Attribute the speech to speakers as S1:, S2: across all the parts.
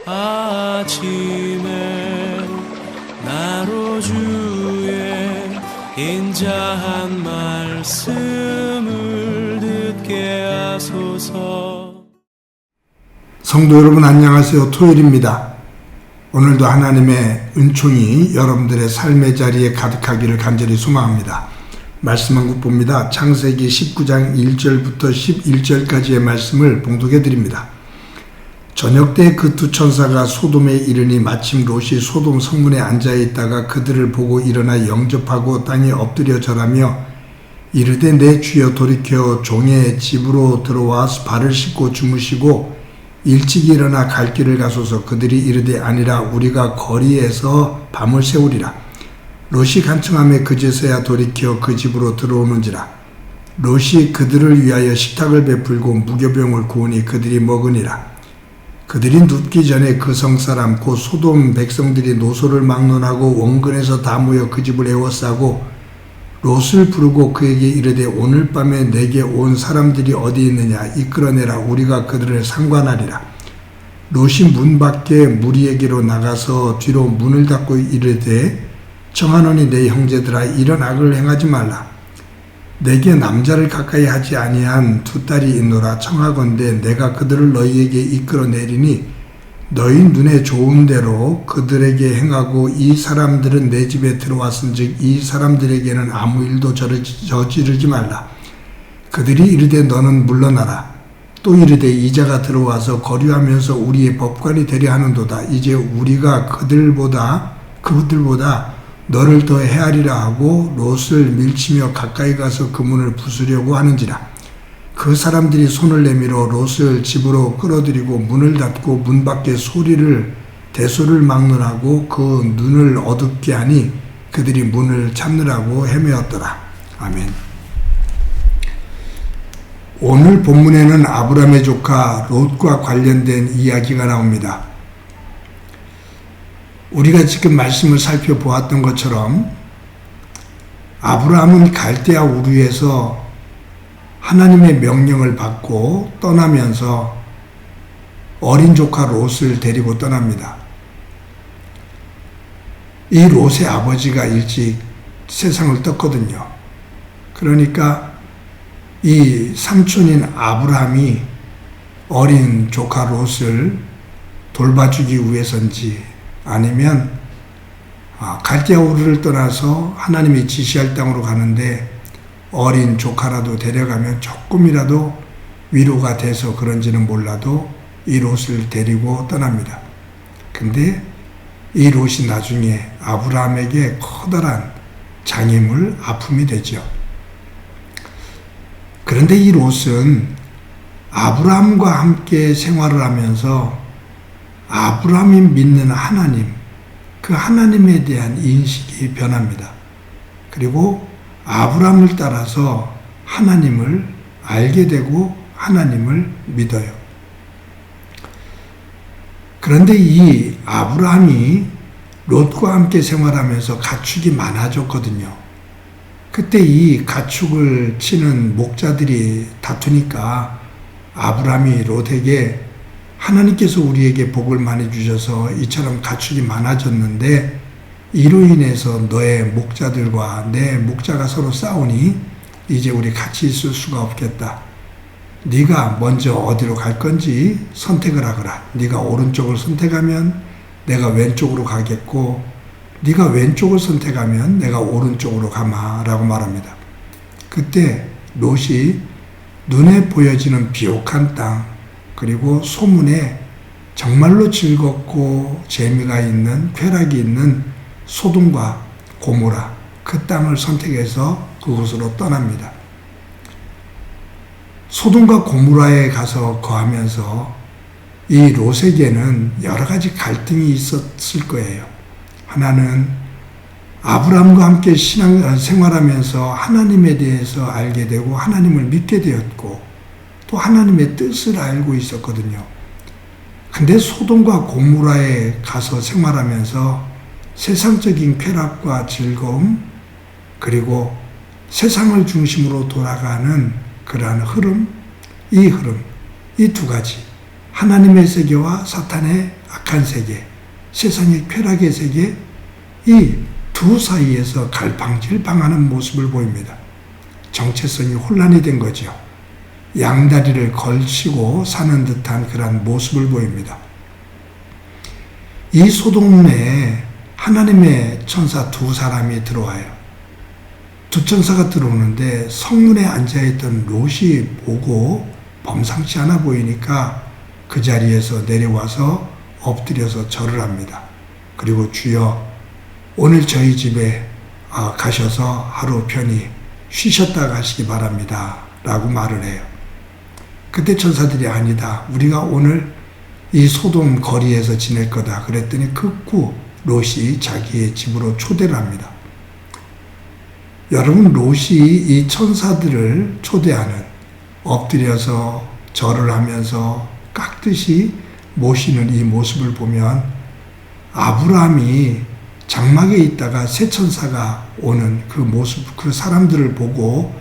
S1: 아침에 나로 주의 인자한 말씀을 듣게 하소서.
S2: 성도 여러분 안녕하세요. 토요일입니다. 오늘도 하나님의 은총이 여러분들의 삶의 자리에 가득하기를 간절히 소망합니다. 말씀 한 국 봅니다. 창세기 19장 1절부터 11절까지의 말씀을 봉독해 드립니다. 저녁 때 그 두 천사가 소돔에 이르니 마침 롯이 소돔 성문에 앉아있다가 그들을 보고 일어나 영접하고 땅에 엎드려 절하며 이르되 내 주여 돌이켜 종의 집으로 들어와 발을 씻고 주무시고 일찍 일어나 갈 길을 가소서. 그들이 이르되 아니라 우리가 거리에서 밤을 새우리라. 롯이 간청하며 그제서야 돌이켜 그 집으로 들어오는지라. 롯이 그들을 위하여 식탁을 베풀고 무교병을 구우니 그들이 먹으니라. 그들이 눕기 전에 그 성사람 곧 소돔 백성들이 노소를 막론하고 원근에서 다 모여 그 집을 에워싸고 롯을 부르고 그에게 이르되 오늘 밤에 내게 온 사람들이 어디 있느냐 이끌어내라. 우리가 그들을 상관하리라. 롯이 문 밖에 무리에게로 나가서 뒤로 문을 닫고 이르되 청하노니 내 형제들아 이런 악을 행하지 말라. 내게 남자를 가까이 하지 아니한 두 딸이 있노라. 청하건대 내가 그들을 너희에게 이끌어내리니 너희 눈에 좋은 대로 그들에게 행하고 이 사람들은 내 집에 들어왔은즉 이 사람들에게는 아무 일도 저지르지 말라. 그들이 이르되 너는 물러나라. 또 이르되 이자가 들어와서 거류하면서 우리의 법관이 되려 하는도다. 이제 우리가 그들보다 너를 더 헤아리라 하고 롯을 밀치며 가까이 가서 그 문을 부수려고 하는지라. 그 사람들이 손을 내밀어 롯을 집으로 끌어들이고 문을 닫고 문 밖에 대소를 막론하고 그 눈을 어둡게 하니 그들이 문을 찾느라고 헤매었더라. 아멘. 오늘 본문에는 아브라함의 조카 롯과 관련된 이야기가 나옵니다. 우리가 지금 말씀을 살펴보았던 것처럼 아브라함은 갈대아 우르에서 하나님의 명령을 받고 떠나면서 어린 조카 롯을 데리고 떠납니다. 이 롯의 아버지가 일찍 세상을 떴거든요. 그러니까 이 삼촌인 아브라함이 어린 조카 롯을 돌봐주기 위해서인지 아니면 갈대아 우르를 떠나서 하나님이 지시할 땅으로 가는데 어린 조카라도 데려가면 조금이라도 위로가 돼서 그런지는 몰라도 이 롯을 데리고 떠납니다. 근데 이 롯이 나중에 아브라함에게 커다란 장애물 아픔이 되죠. 그런데 이 롯은 아브라함과 함께 생활을 하면서 아브라함이 믿는 하나님, 그 하나님에 대한 인식이 변합니다. 그리고 아브라함을 따라서 하나님을 알게 되고 하나님을 믿어요. 그런데 이 아브라함이 롯과 함께 생활하면서 가축이 많아졌거든요. 그때 이 가축을 치는 목자들이 다투니까 아브라함이 롯에게 하나님께서 우리에게 복을 많이 주셔서 이처럼 가축이 많아졌는데 이로 인해서 너의 목자들과 내 목자가 서로 싸우니 이제 우리 같이 있을 수가 없겠다. 네가 먼저 어디로 갈 건지 선택을 하거라. 네가 오른쪽을 선택하면 내가 왼쪽으로 가겠고 네가 왼쪽을 선택하면 내가 오른쪽으로 가마라고 말합니다. 그때 롯이 눈에 보여지는 비옥한 땅 그리고 소문에 정말로 즐겁고 재미가 있는 쾌락이 있는 소돔과 고모라 그 땅을 선택해서 그곳으로 떠납니다. 소돔과 고모라에 가서 거하면서 이 롯에게는 여러 가지 갈등이 있었을 거예요. 하나는 아브라함과 함께 생활하면서 하나님에 대해서 알게 되고 하나님을 믿게 되었고 또 하나님의 뜻을 알고 있었거든요. 근데 소돔과 고모라에 가서 생활하면서 세상적인 쾌락과 즐거움 그리고 세상을 중심으로 돌아가는 그러한 흐름, 이 두 가지 하나님의 세계와 사탄의 악한 세계, 세상의 쾌락의 세계, 이 두 사이에서 갈팡질팡하는 모습을 보입니다. 정체성이 혼란이 된 거죠. 양다리를 걸치고 사는 듯한 그런 모습을 보입니다. 이 소돔에 하나님의 천사 두 사람이 들어와요. 두 천사가 들어오는데 성문에 앉아있던 롯이 보고 범상치 않아 보이니까 그 자리에서 내려와서 엎드려서 절을 합니다. 그리고 주여, 오늘 저희 집에 가셔서 하루 편히 쉬셨다 가시기 바랍니다 라고 말을 해요. 그때 천사들이 아니다, 우리가 오늘 이 소돔 거리에서 지낼 거다 그랬더니 극구 롯이 자기의 집으로 초대를 합니다. 여러분, 롯이 이 천사들을 초대하는, 엎드려서 절을 하면서 깍듯이 모시는 이 모습을 보면 아브라함이 장막에 있다가 새 천사가 오는 그 모습, 그 사람들을 보고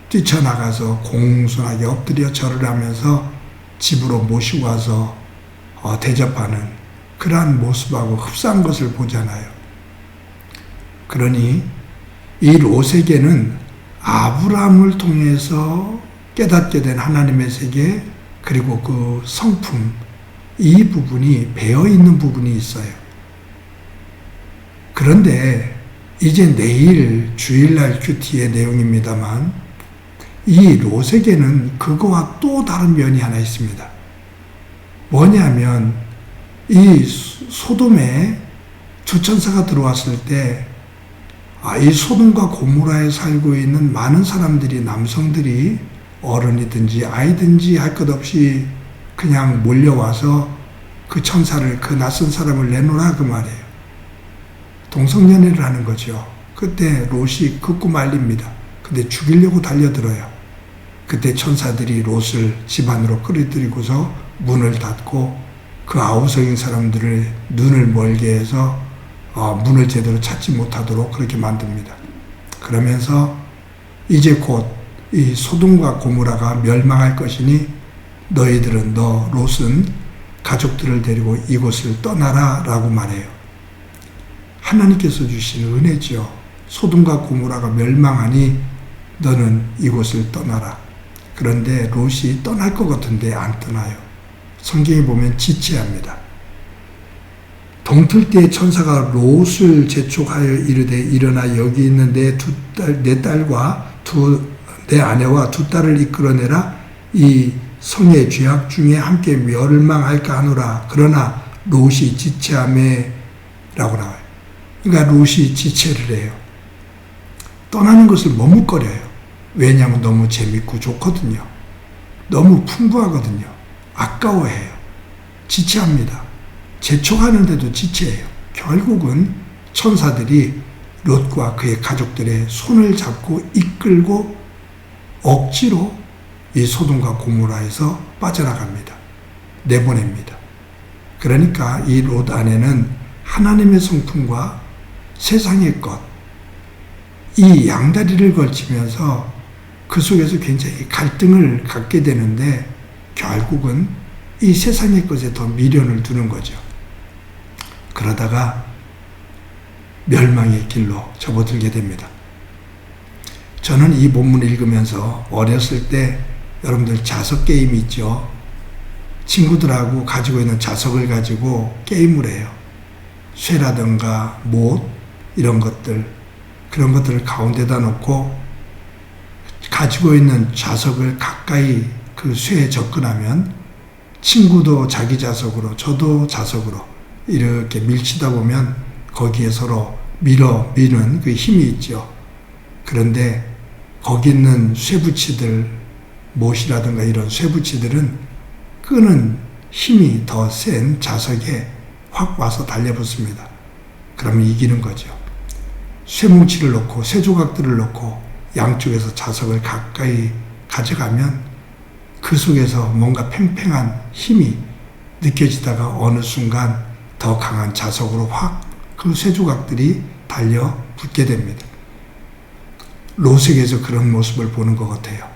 S2: 뛰쳐나가서 공손하게 엎드려 절을 하면서 집으로 모시고 와서 대접하는 그러한 모습하고 흡사한 것을 보잖아요. 그러니 이 롯에게는 아브라함을 통해서 깨닫게 된 하나님의 세계, 그리고 그 성품, 이 부분이 배어있는 부분이 있어요. 그런데 이제 내일 주일날 큐티의 내용입니다만 이 롯에게는 그거와 또 다른 면이 하나 있습니다. 뭐냐면 이 소돔에 주천사가 들어왔을 때 이 소돔과 고모라에 살고 있는 많은 사람들이, 남성들이 어른이든지 아이든지 할 것 없이 그냥 몰려와서 그 천사를, 그 낯선 사람을 내놓으라 그 말이에요. 동성연애를 하는 거죠. 그때 롯이 극구 말립니다. 근데 죽이려고 달려들어요. 그때 천사들이 롯을 집 안으로 끌어들이고서 문을 닫고 그 아우성인 사람들을 눈을 멀게 해서 문을 제대로 찾지 못하도록 그렇게 만듭니다. 그러면서 이제 곧 이 소돔과 고모라가 멸망할 것이니 너희들은, 롯은 가족들을 데리고 이곳을 떠나라 라고 말해요. 하나님께서 주신 은혜죠. 소돔과 고모라가 멸망하니 너는 이곳을 떠나라. 그런데 롯이 떠날 것 같은데 안 떠나요. 성경에 보면 지체합니다. 동틀 때에 천사가 롯을 재촉하여 이르되 일어나 여기 있는 내 딸과 내 아내와 두 딸을 이끌어내라. 이 성의 죄악 중에 함께 멸망할까 하노라. 그러나 롯이 지체하매 라고 나와요. 그러니까 롯이 지체를 해요. 떠나는 것을 머뭇거려요. 왜냐하면 너무 재밌고 좋거든요. 너무 풍부하거든요. 아까워해요. 지체합니다. 재촉하는데도 지체해요. 결국은 천사들이 롯과 그의 가족들의 손을 잡고 이끌고 억지로 이 소돔과 고모라에서 빠져나갑니다. 내보냅니다. 그러니까 이 롯 안에는 하나님의 성품과 세상의 것, 이 양다리를 걸치면서 그 속에서 굉장히 갈등을 갖게 되는데 결국은 이 세상의 것에 더 미련을 두는 거죠. 그러다가 멸망의 길로 접어들게 됩니다. 저는 이 본문을 읽으면서 어렸을 때 여러분들 자석 게임 있죠. 친구들하고 가지고 있는 자석을 가지고 게임을 해요. 쇠라든가 못 이런 것들, 그런 것들을 가운데다 놓고 가지고 있는 자석을 가까이 그 쇠에 접근하면 친구도 자기 자석으로 저도 자석으로 이렇게 밀치다 보면 거기에 서로 미는 그 힘이 있죠. 그런데 거기 있는 쇠붙이들, 못이라든가 이런 쇠붙이들은 끄는 힘이 더 센 자석에 확 와서 달려붙습니다. 그러면 이기는 거죠. 쇠뭉치를 놓고 쇠조각들을 놓고 양쪽에서 자석을 가까이 가져가면 그 속에서 뭔가 팽팽한 힘이 느껴지다가 어느 순간 더 강한 자석으로 확 그 쇠조각들이 달려 붙게 됩니다. 롯에게서 그런 모습을 보는 것 같아요.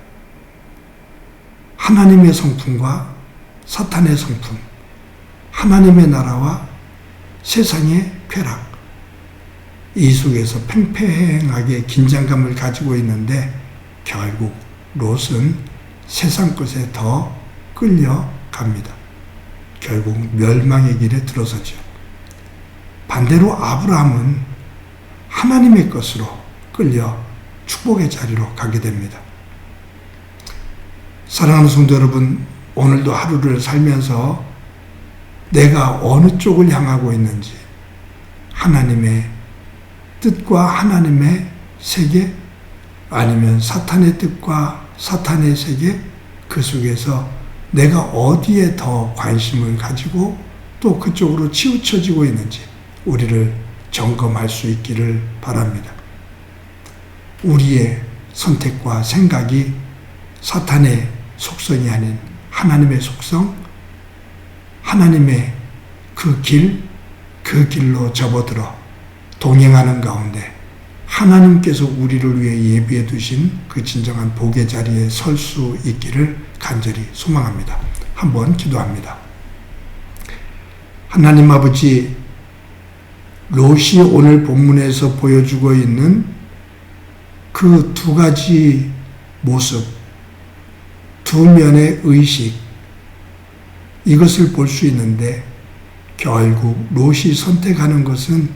S2: 하나님의 성품과 사탄의 성품, 하나님의 나라와 세상의 쾌락, 이 속에서 팽팽하게 긴장감을 가지고 있는데 결국 롯은 세상 것에 더 끌려갑니다. 결국 멸망의 길에 들어서죠. 반대로 아브라함은 하나님의 것으로 끌려 축복의 자리로 가게 됩니다. 사랑하는 성도 여러분, 오늘도 하루를 살면서 내가 어느 쪽을 향하고 있는지, 하나님의 뜻과 하나님의 세계, 아니면 사탄의 뜻과 사탄의 세계, 그 속에서 내가 어디에 더 관심을 가지고 또 그쪽으로 치우쳐지고 있는지 우리를 점검할 수 있기를 바랍니다. 우리의 선택과 생각이 사탄의 속성이 아닌 하나님의 속성, 하나님의 그 길로 접어들어 동행하는 가운데 하나님께서 우리를 위해 예비해 두신 그 진정한 복의 자리에 설 수 있기를 간절히 소망합니다. 한번 기도합니다. 하나님 아버지, 롯이 오늘 본문에서 보여주고 있는 그 두 가지 모습, 두 면의 의식, 이것을 볼 수 있는데 결국 롯이 선택하는 것은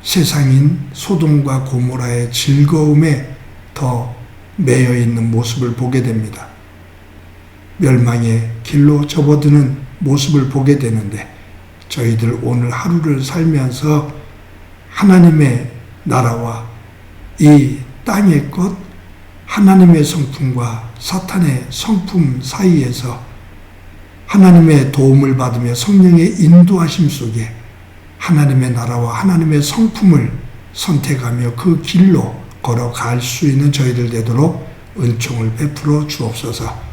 S2: 세상인 소돔과 고모라의 즐거움에 더 매여 있는 모습을 보게 됩니다. 멸망의 길로 접어드는 모습을 보게 되는데 저희들 오늘 하루를 살면서 하나님의 나라와 이 땅의 것, 하나님의 성품과 사탄의 성품 사이에서 하나님의 도움을 받으며 성령의 인도하심 속에 하나님의 나라와 하나님의 성품을 선택하며 그 길로 걸어갈 수 있는 저희들 되도록 은총을 베풀어 주옵소서.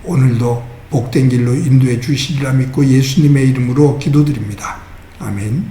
S2: 오늘도 복된 길로 인도해 주시리라 믿고 예수님의 이름으로 기도드립니다. 아멘.